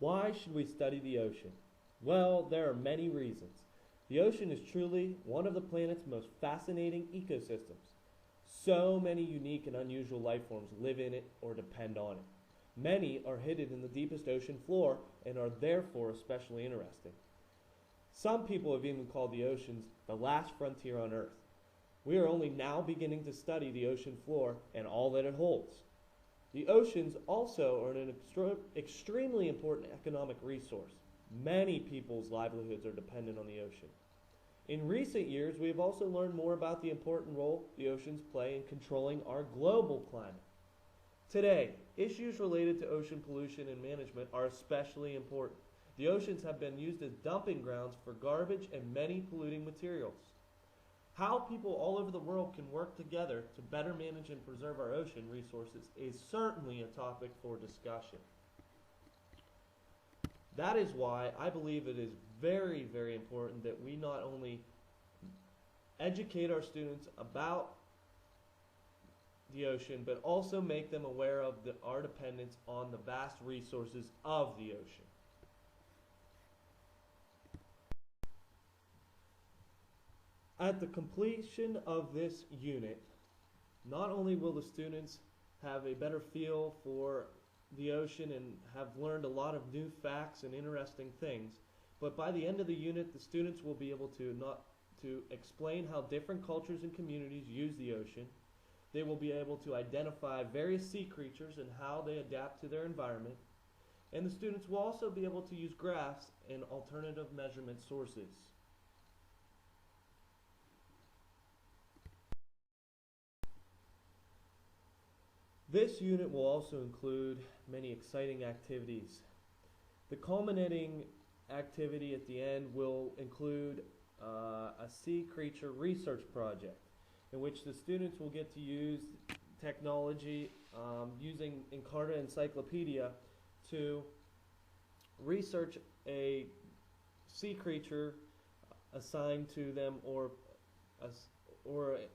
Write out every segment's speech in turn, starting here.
Why should we study the ocean? Well, there are many reasons. The ocean is truly one of the planet's most fascinating ecosystems. So many unique and unusual life forms live in it or depend on it. Many are hidden in the deepest ocean floor and are therefore especially interesting. Some people have even called the oceans the last frontier on Earth. We are only now beginning to study the ocean floor and all that it holds. The oceans also are an extremely important economic resource. Many people's livelihoods are dependent on the ocean. In recent years, we have also learned more about the important role the oceans play in controlling our global climate. Today, issues related to ocean pollution and management are especially important. The oceans have been used as dumping grounds for garbage and many polluting materials. How people all over the world can work together to better manage and preserve our ocean resources is certainly a topic for discussion. That is why I believe it is very, very important that we not only educate our students about the ocean, but also make them aware of our dependence on the vast resources of the ocean. At the completion of this unit, not only will the students have a better feel for the ocean and have learned a lot of new facts and interesting things, but by the end of the unit, the students will be able to explain how different cultures and communities use the ocean. They will be able to identify various sea creatures and how they adapt to their environment. And the students will also be able to use graphs and alternative measurement sources. This unit will also include many exciting activities. The culminating activity at the end will include a sea creature research project in which the students will get to use technology using Encarta Encyclopedia to research a sea creature assigned to them or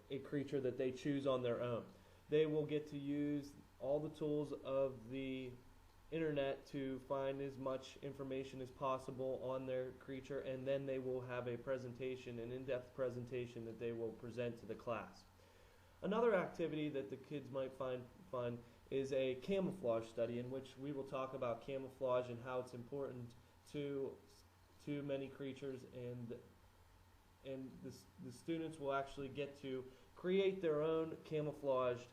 a creature that they choose on their own. They will get to use all the tools of the internet to find as much information as possible on their creature, and then they will have a presentation, an in-depth presentation that they will present to the class. Another activity that the kids might find fun is a camouflage study in which we will talk about camouflage and how it's important to many creatures, and the students will actually get to create their own camouflaged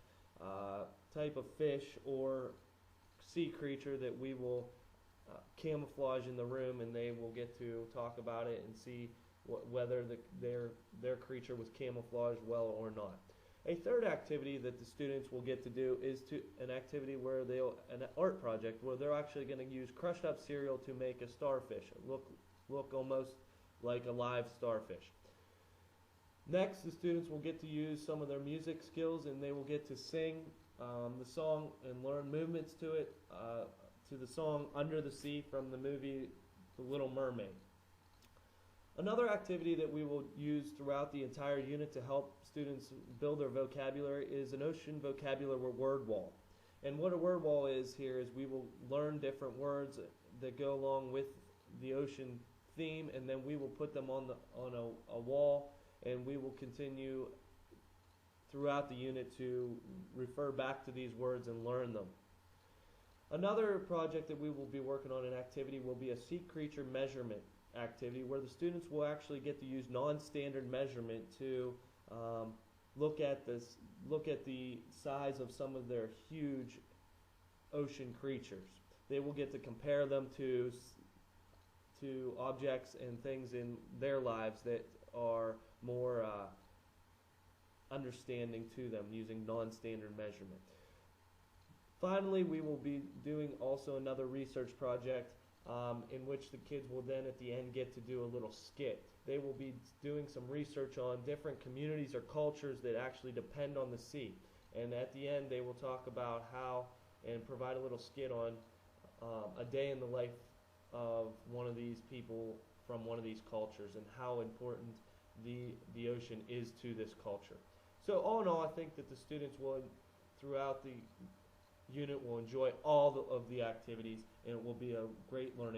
type of fish or sea creature that we will camouflage in the room, and they will get to talk about it and see whether their creature was camouflaged well or not. A third activity that the students will get to do is an activity where an art project where they're actually going to use crushed up cereal to make a starfish look almost like a live starfish. Next, the students will get to use some of their music skills, and they will get to sing the song and learn movements to it, to the song Under the Sea from the movie The Little Mermaid. Another activity that we will use throughout the entire unit to help students build their vocabulary is an ocean vocabulary word wall. And what a word wall is here is we will learn different words that go along with the ocean theme, and then we will put them on a wall, and we will continue throughout the unit to refer back to these words and learn them. Another project that we will be working on, an activity, will be a sea creature measurement activity where the students will actually get to use non-standard measurement to look at the size of some of their huge ocean creatures. They will get to compare them to objects and things in their lives that are more understanding to them using non-standard measurement. Finally, we will be doing also another research project in which the kids will then at the end get to do a little skit. They will be doing some research on different communities or cultures that actually depend on the sea. And at the end, they will talk about how and provide a little skit on a day in the life of one of these people from one of these cultures and how important the ocean is to this culture. So all in all, I think that the students will, throughout unit will enjoy all of the activities, and it will be a great learning